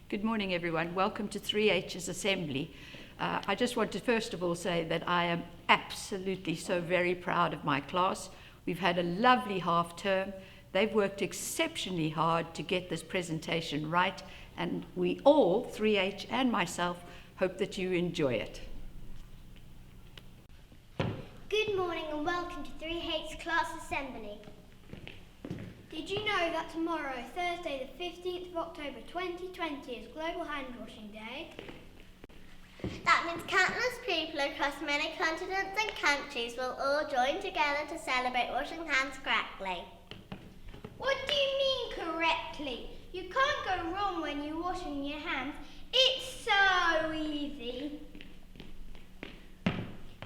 Good morning, everyone. Welcome to 3H's Assembly. I just want to first of all say that I am absolutely so very proud of my class. We've had a lovely half term. They've worked exceptionally hard to get this presentation right, and we all, 3H and myself, hope that you enjoy it. Good morning and welcome to 3H's Class Assembly. Did you know that tomorrow, Thursday the 15th of October 2020 is Global Handwashing Day? That means countless people across many continents and countries will all join together to celebrate washing hands correctly. What do you mean correctly? You can't go wrong when you're washing your hands. It's so easy.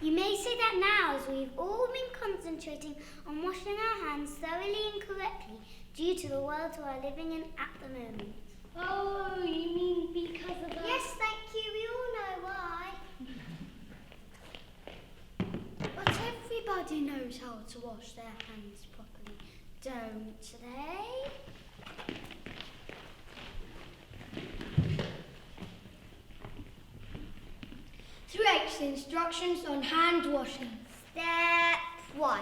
You may say that now as we've all been concentrating on washing our hands thoroughly and correctly due to the world we are living in at the moment. Oh, you mean because of that? Yes, thank you. We all know why. But everybody knows how to wash their hands properly, don't they? 3H's instructions on hand washing. Step 1.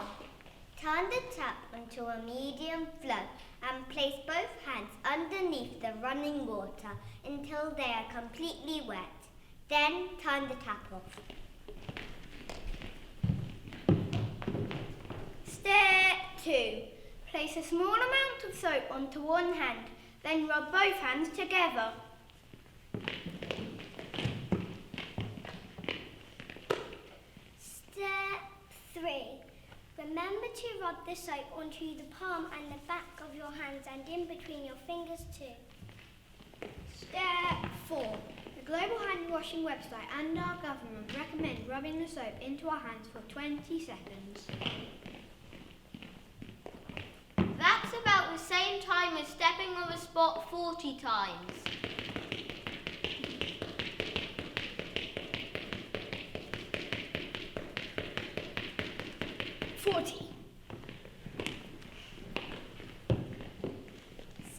Turn the tap onto a medium flow and place both hands underneath the running water until they are completely wet. Then turn the tap off. Step 2. Place a small amount of soap onto one hand, then rub both hands together. Step 3. Remember to rub the soap onto the palm and the back of your hands and in between your fingers too. Step 4. The Global Hand Washing website and our government recommend rubbing the soap into our hands for 20 seconds. That's about the same time as stepping on the spot 40 times.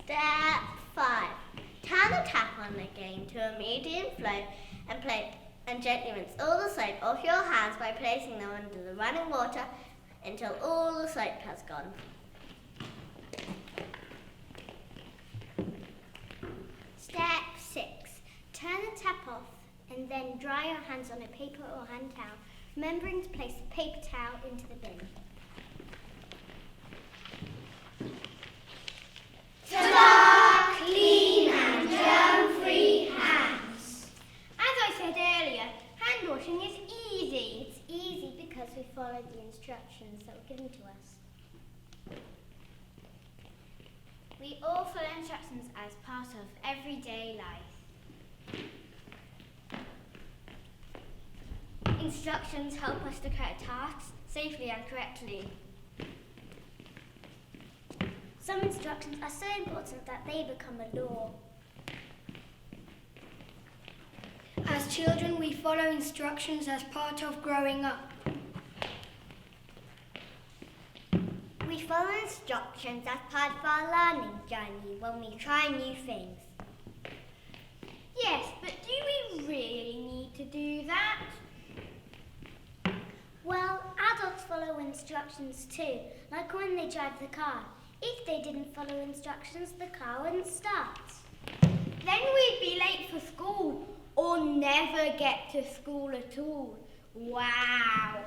Step 5. Turn the tap on again to a medium flow and gently rinse all the soap off your hands by placing them under the running water until all the soap has gone. Step 6. Turn the tap off and then dry your hands on a paper or hand towel, remembering to place the paper towel into the bin. Ta-da! Clean and germ-free hands. As I said earlier, hand washing is easy. It's easy because we followed the instructions that were given to us. We all follow instructions as part of everyday life. Instructions help us to carry tasks safely and correctly. Some instructions are so important that they become a law. As children, we follow instructions as part of growing up. We follow instructions as part of our learning journey when we try new things. Yes, but do we really need to do that? Well, adults follow instructions too, like when they drive the car. If they didn't follow instructions, the car wouldn't start. Then we'd be late for school or never get to school at all. Wow!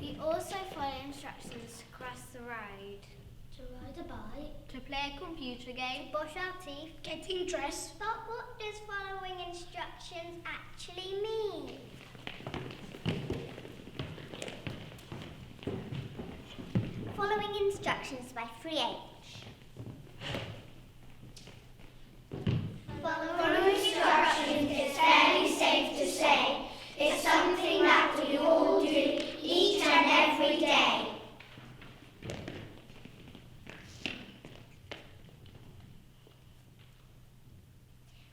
We also follow instructions to cross the road, To ride a bike, to play a computer game, brush our teeth, Getting dressed. but what does following instructions actually mean? Following instructions by 3H. Following instructions is fairly safe to say. It's something that we all do each and every day.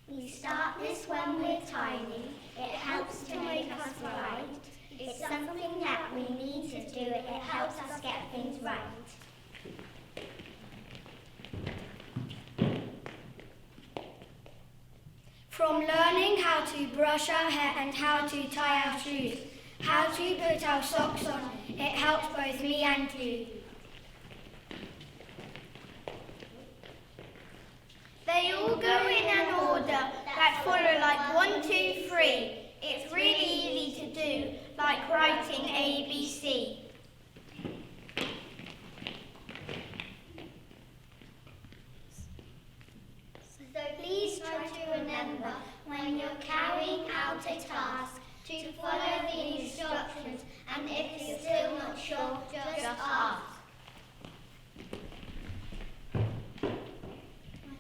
We start this when we're tiny. It helps to make us right. It's something that we need to do. It helps us get things right. From learning how to brush our hair and how to tie our shoes, how to put our socks on, it helps both me and you. They all go in an order that follow like 1, 2, 3. It's really easy to do, like writing ABC. So please try to remember when you're carrying out a task to follow the instructions, and if you're still not sure, just ask.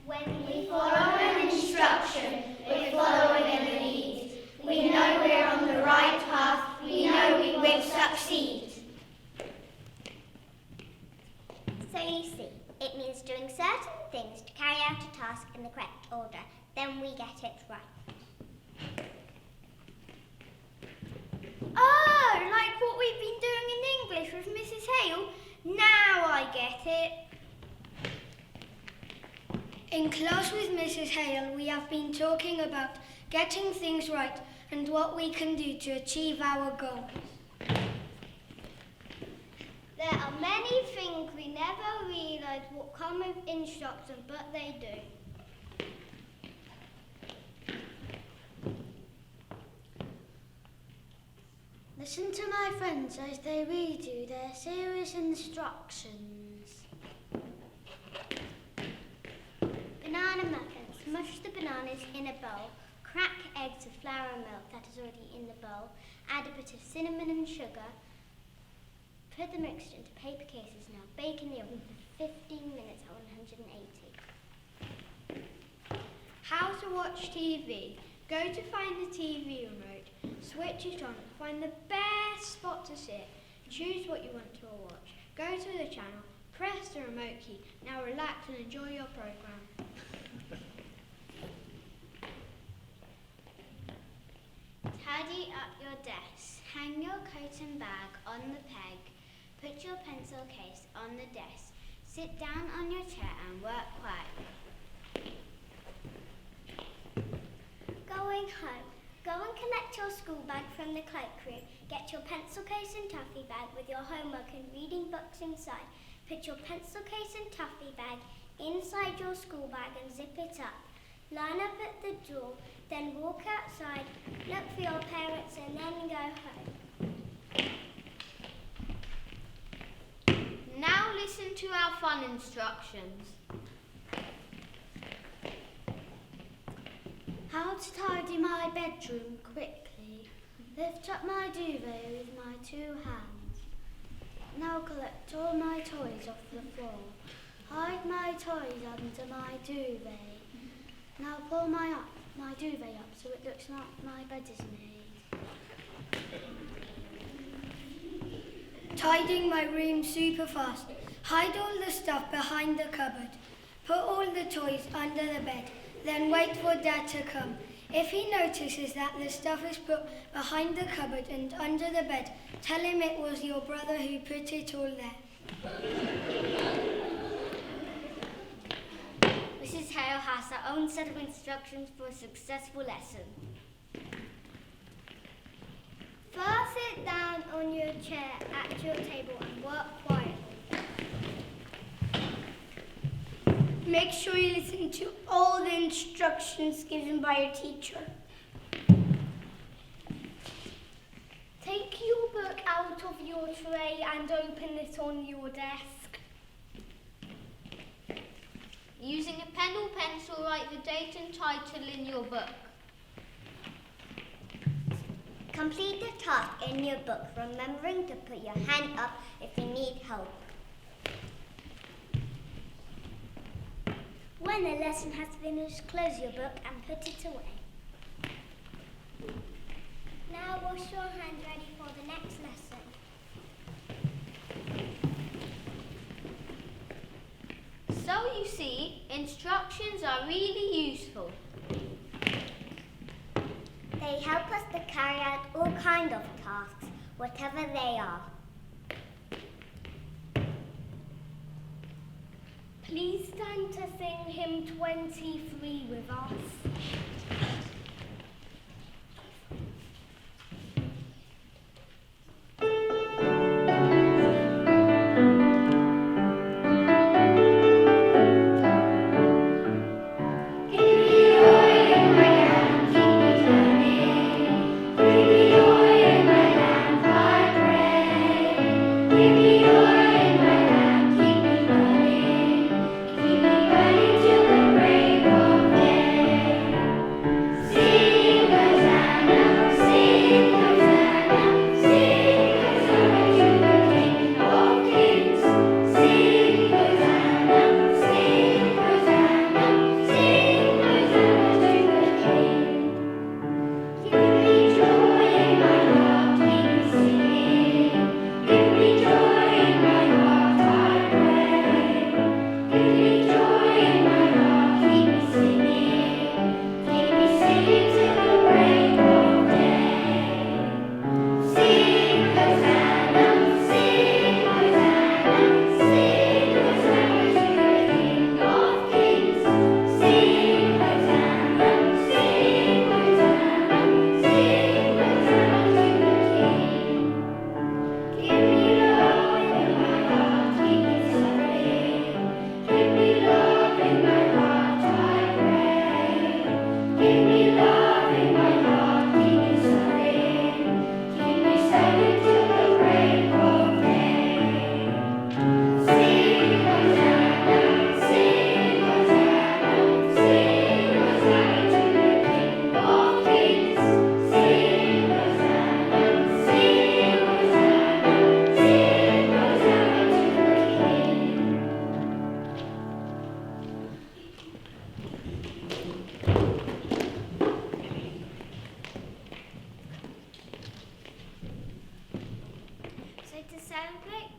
When we follow an instruction, we're following a lead. We know we're on the right path, we know we will succeed. So you see, it means doing certain things to carry out a task in the correct order. Then we get it right. Oh, like what we've been doing in English with Mrs. Hale? Now I get it. In class with Mrs. Hale, we have been talking about getting things right and what we can do to achieve our goals. There are many things we never realise what come with instruction, but they do. Listen to my friends as they read you their serious instructions. Banana muffins. Mush the bananas in a bowl. Crack eggs with flour and milk that is already in the bowl. Add a bit of cinnamon and sugar. Put the mixture into paper cases. Now bake in the oven for 15 minutes at 180. How to watch TV. Go to find the TV remote, switch it on, find the best spot to sit, choose what you want to watch, go to the channel, press the remote key. Now relax and enjoy your program. Tidy up your desk. Hang your coat and bag on the peg. Put your pencil case on the desk. Sit down on your chair and work quietly. Going home. Go and collect your school bag from the cloakroom. Get your pencil case and toffee bag with your homework and reading books inside. Put your pencil case and toffee bag inside your school bag and zip it up. Line up at the door, then walk outside, look for your parents and then go home. Now listen to our fun instructions. How to tidy my bedroom quickly. Lift up my duvet with my 2 hands. Now collect all my toys off the floor. Hide my toys under my duvet. Now pull my duvet up so it looks like my bed is made. Tidying my room super fast. Hide all the stuff behind the cupboard. Put all the toys under the bed. Then wait for Dad to come. If he notices that the stuff is put behind the cupboard and under the bed, tell him it was your brother who put it all there. Mrs. Hale has her own set of instructions for a successful lesson. First, sit down on your chair at your table and work quietly. Make sure you listen to all the instructions given by your teacher. Take your book out of your tray and open it on your desk. Using a pen or pencil, write the date and title in your book. Complete the task in your book, remembering to put your hand up if you need help. When the lesson has finished, close your book and put it away. Now wash your hands ready for the next lesson. So you see, instructions are really useful. They help us to carry out all kinds of tasks, whatever they are. Please stand to sing hymn 23 with us.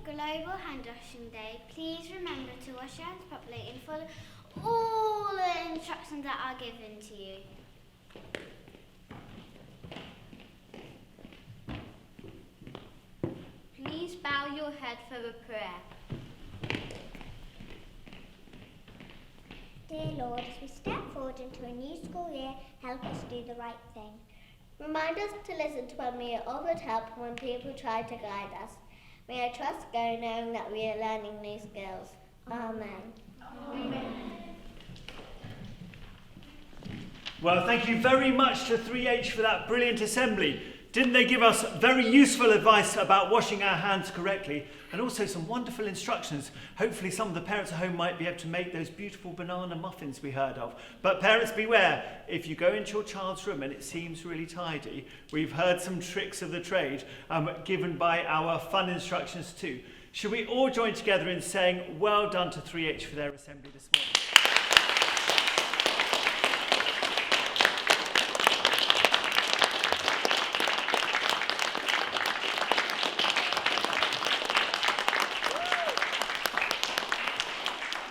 Global Handwashing Day, please remember to wash your hands properly and follow all the instructions that are given to you. Please bow your head for a prayer. Dear Lord, as we step forward into a new school year, help us do the right thing. Remind us to listen to when we are offered help and when people try to guide us. May I trust go knowing that we are learning new skills. Amen. Amen. Well, thank you very much to 3H for that brilliant assembly. Didn't they give us very useful advice about washing our hands correctly, and also some wonderful instructions? Hopefully some of the parents at home might be able to make those beautiful banana muffins we heard of. But parents, beware, if you go into your child's room and it seems really tidy, we've heard some tricks of the trade given by our fun instructions too. Should we all join together in saying well done to 3H for their assembly this morning?